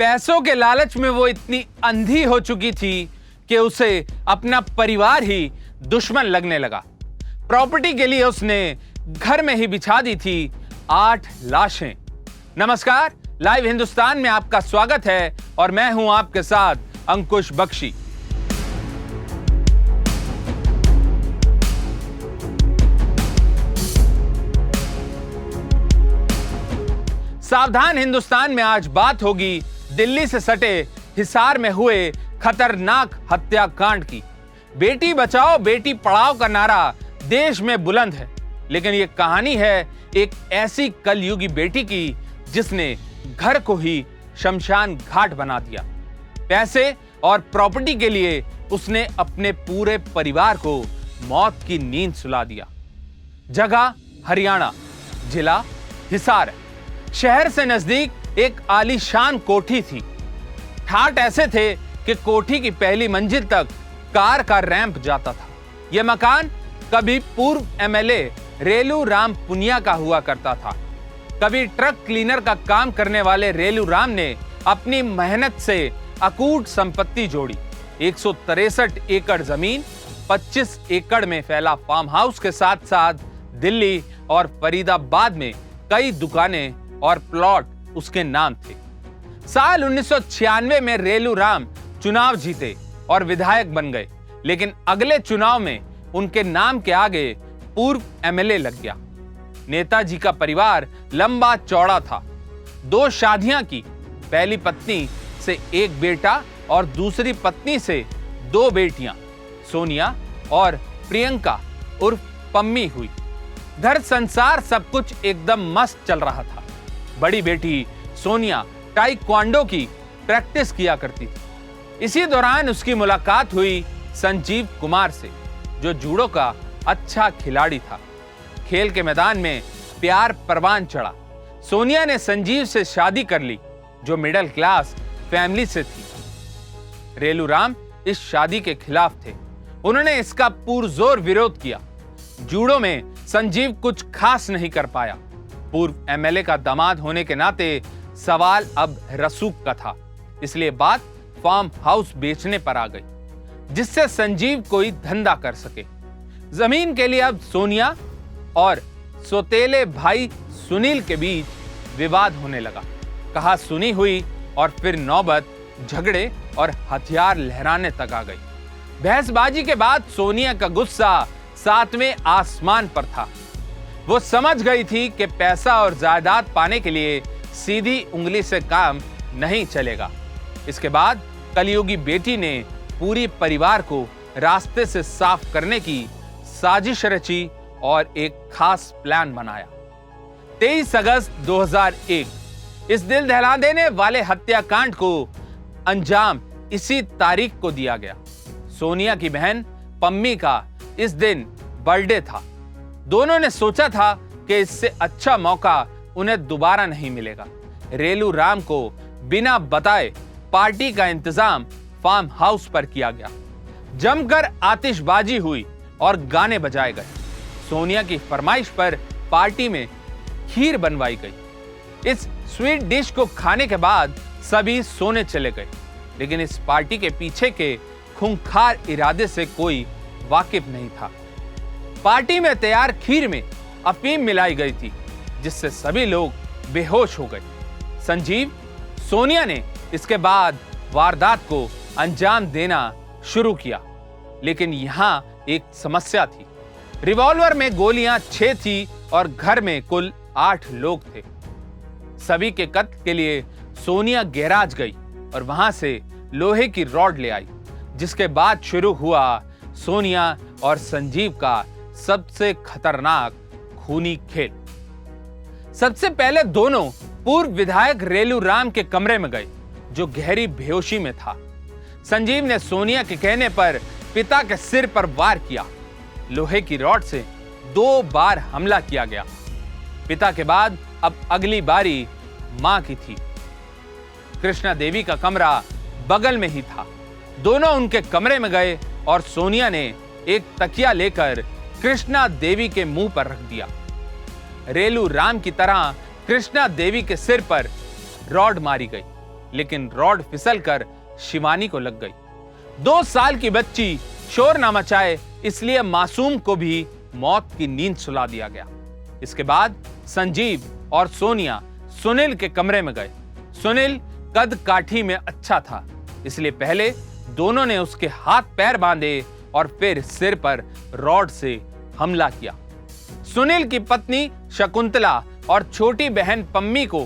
पैसों के लालच में वो इतनी अंधी हो चुकी थी कि उसे अपना परिवार ही दुश्मन लगने लगा। प्रॉपर्टी के लिए उसने घर में ही बिछा दी थी 8 लाशें। नमस्कार, लाइव हिंदुस्तान में आपका स्वागत है और मैं हूं आपके साथ अंकुश बख्शी। सावधान हिंदुस्तान में आज बात होगी दिल्ली से सटे हिसार में हुए खतरनाक हत्याकांड की। बेटी बचाओ बेटी पढ़ाओ का नारा देश में बुलंद है, लेकिन यह कहानी है एक ऐसी कलयुगी बेटी की जिसने घर को ही शमशान घाट बना दिया। पैसे और प्रॉपर्टी के लिए उसने अपने पूरे परिवार को मौत की नींद सुला दिया। जगह हरियाणा, जिला हिसार। शहर से नजदीक एक आलीशान कोठी थी। ठाट ऐसे थे कि कोठी की पहली मंजिल तक कार का रैंप जाता था। यह मकान कभी पूर्व एमएलए रेलू राम पुनिया का हुआ करता था। कभी ट्रक क्लीनर का काम करने वाले रेलू राम ने अपनी मेहनत से अकूट संपत्ति जोड़ी। 163 एकड़ जमीन, 25 एकड़ में फैला फार्म हाउस के साथ साथ दिल्ली और फरीदाबाद में कई दुकानें और प्लॉट उसके नाम थे। साल 1996 में रेलू राम चुनाव जीते और विधायक बन गए, लेकिन अगले चुनाव में उनके नाम के आगे पूर्व एमएलए लग गया। नेताजी का परिवार लंबा चौड़ा था। 2 शादियां की। पहली पत्नी से एक बेटा और दूसरी पत्नी से 2 बेटियां, सोनिया और प्रियंका उर्फ पम्मी हुई। घर संसार सब कुछ एकदम मस्त चल रहा था। बड़ी बेटी सोनिया ताइक्वांडो की प्रैक्टिस किया करती थी। इसी दौरान उसकी मुलाकात हुई संजीव कुमार से, जो जूडो का अच्छा खिलाड़ी था। खेल के मैदान में प्यार परवान चढ़ा। सोनिया ने संजीव से शादी कर ली, जो मिडिल क्लास फैमिली से थी। रेलू राम इस शादी के खिलाफ थे। उन्होंने इसका पुरजोर विरोध किया। जूडो में संजीव कुछ खास नहीं कर पाया। पूर्व एमएलए का दामाद होने के नाते सवाल अब रसूख का था, इसलिए बात फार्म हाउस बेचने पर आ गई, जिससे संजीव कोई धंधा कर सके। जमीन के लिए अब सोनिया और सौतेले भाई सुनील के बीच विवाद होने लगा। कहा सुनी हुई और फिर नौबत झगड़े और हथियार लहराने तक आ गई। बहसबाजी के बाद सोनिया का गुस्सा 7वें आसमान पर था। वो समझ गई थी कि पैसा और जायदाद पाने के लिए सीधी उंगली से काम नहीं चलेगा। इसके बाद कलयुगी बेटी ने पूरी परिवार को रास्ते से साफ करने की साजिश रची और एक खास प्लान बनाया। 23 अगस्त 2001 इस दिल दहला देने वाले हत्याकांड को अंजाम इसी तारीख को दिया गया। सोनिया की बहन पम्मी का इस दिन बर्थडे था। दोनों ने सोचा था कि इससे अच्छा मौका उन्हें दोबारा नहीं मिलेगा। रेलू राम को बिना बताए पार्टी का इंतजाम फार्म हाउस पर किया गया। जमकर आतिशबाजी हुई और गाने बजाए गए। सोनिया की फरमाइश पर पार्टी में खीर बनवाई गई। इस स्वीट डिश को खाने के बाद सभी सोने चले गए, लेकिन इस पार्टी के पीछे के खूंखार इरादे से कोई वाकिफ नहीं था। पार्टी में तैयार खीर में अफीम मिलाई गई थी, जिससे सभी लोग बेहोश हो गए। संजीव, सोनिया ने इसके बाद वारदात को अंजाम देना शुरू किया, लेकिन यहां एक समस्या थी। रिवॉल्वर में गोलियां 6 थी और घर में कुल 8 लोग थे। सभी के कत्ल के लिए सोनिया गैराज गई और वहां से लोहे की रॉड ले आई, जिसके बाद शुरू हुआ सोनिया और संजीव का सबसे खतरनाक खूनी खेल। सबसे पहले दोनों पूर्व विधायक रेलू राम के कमरे में गए, जो गहरी बेहोशी में था। संजीव ने सोनिया के कहने पर पिता के सिर पर वार किया। लोहे की रॉड से 2 बार हमला किया गया। पिता के बाद अब अगली बारी मां की थी। कृष्णा देवी का कमरा बगल में ही था। दोनों उनके कमरे में गए और सोनिया ने एक तकिया लेकर कृष्णा देवी के मुंह पर रख दिया। रेलू राम की तरह कृष्णा देवी के सिर पर रॉड मारी गई। लेकिन रॉड फिसलकर शिवानी को लग गई। 2 साल की बच्ची शोर ना मचाए इसलिए मासूम को भी मौत की नींद सुला दिया गया। इसके बाद संजीव और सोनिया सुनील के कमरे में गए। सुनील कद काठी में अच्छा था, इसलिए पहले दोनों ने उसके हाथ पैर बांधे और फिर सिर पर रॉड से हमला किया। सुनील की पत्नी शकुंतला और छोटी बहन पम्मी को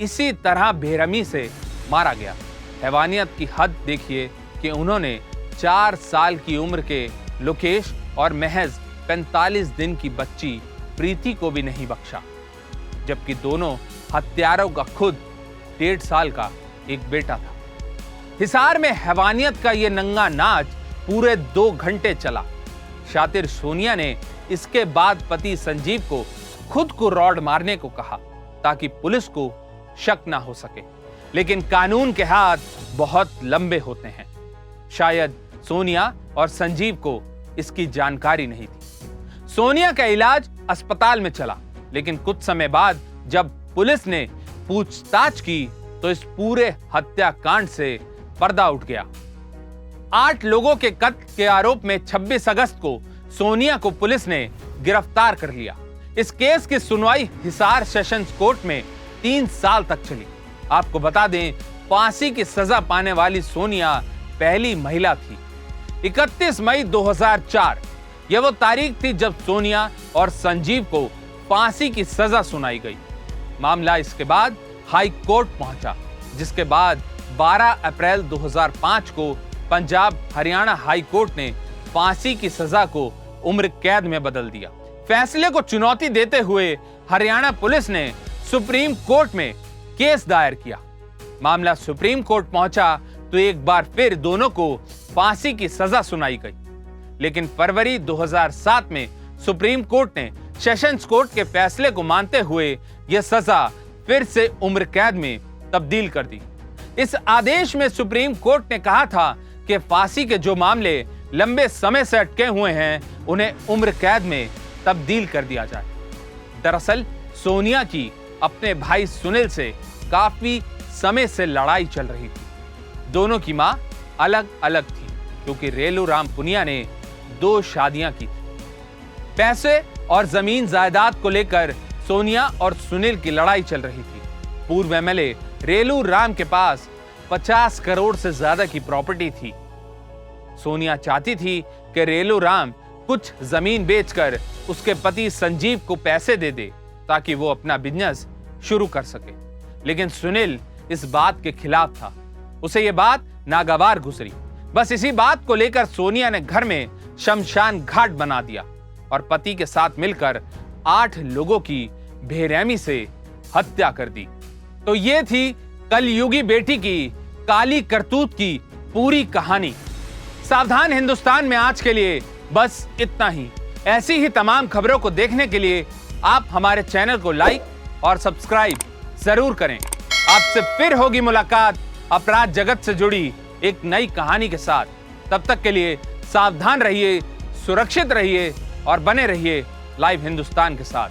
इसी तरह बेरहमी से मारा गया। हैवानियत की हद देखिए कि उन्होंने 4 साल की उम्र के लोकेश और महज 45 दिन की बच्ची प्रीति को भी नहीं बख्शा, जबकि दोनों हत्यारों का खुद 1.5 साल का एक बेटा था। हिसार में हैवानियत का यह नंगा नाच पूरे 2 घंटे चला। शातिर सोनिया ने इसके बाद पति संजीव को खुद को रॉड मारने को कहा ताकि पुलिस को शक ना हो सके, लेकिन कानून के हाथ बहुत लंबे होते हैं। शायद सोनिया और संजीव को इसकी जानकारी नहीं थी। सोनिया का इलाज अस्पताल में चला, लेकिन कुछ समय बाद जब पुलिस ने पूछताछ की तो इस पूरे हत्याकांड से पर्दा उठ गया। 8 लोगों के कत्ल के आरोप में 26 अगस्त को सोनिया को पुलिस ने गिरफ्तार कर लिया। इस केस की सुनवाई हिसार सेशंस कोर्ट में 3 साल तक चली। आपको बता दें, फांसी की सजा पाने वाली सोनिया पहली महिला थी। 31 मई 2004 यह वो तारीख थी जब सोनिया और संजीव को फांसी की सजा सुनाई गई। मामला इसके बाद हाई कोर्ट पहुंचा, जिसके बाद 12 अप्रैल 2005 को पंजाब हरियाणा हाई कोर्ट ने फांसी की सजा को उम्र कैद में बदल दिया। फैसले को चुनौती देते हुए हरियाणा पुलिस ने सुप्रीम कोर्ट में केस दायर किया। मामला सुप्रीम कोर्ट पहुंचा तो एक बार फिर दोनों को फांसी की सजा सुनाई गई, लेकिन फरवरी 2007 में सुप्रीम कोर्ट ने सेशंस कोर्ट के फैसले को मानते हुए यह सजा फिर से उम्र कैद में तब्दील कर दी। इस आदेश में सुप्रीम कोर्ट ने कहा था कि फांसी के जो मामले लंबे समय से अटके हुए हैं उन्हें उम्र कैद में तब्दील कर दिया जाए। दरअसल सोनिया की अपने भाई सुनील से काफी समय से लड़ाई चल रही थी। दोनों की मां अलग अलग थी, क्योंकि रेलू राम पुनिया ने 2 शादियां की थी। पैसे और जमीन जायदाद को लेकर सोनिया और सुनील की लड़ाई चल रही थी। पूर्व एमएलए रेलू राम के पास 50 करोड़ से ज्यादा की प्रॉपर्टी थी। सोनिया चाहती थी कि रेलू राम कुछ जमीन बेचकर उसके पति संजीव को पैसे दे दे ताकि वो अपना बिजनेस शुरू कर सके, लेकिन सुनील इस बात के खिलाफ था। उसे ये बात नागवार गुजरी। बस इसी बात को लेकर सोनिया ने घर में शमशान घाट बना दिया और पति के साथ मिलकर 8 लोगों की बेरहमी से हत्या कर दी। तो ये थी कलयुगी बेटी की काली करतूत की पूरी कहानी। सावधान हिंदुस्तान में आज के लिए बस इतना ही। ऐसी ही तमाम खबरों को देखने के लिए आप हमारे चैनल को लाइक और सब्सक्राइब जरूर करें। आपसे फिर होगी मुलाकात अपराध जगत से जुड़ी एक नई कहानी के साथ। तब तक के लिए सावधान रहिए, सुरक्षित रहिए और बने रहिए लाइव हिंदुस्तान के साथ।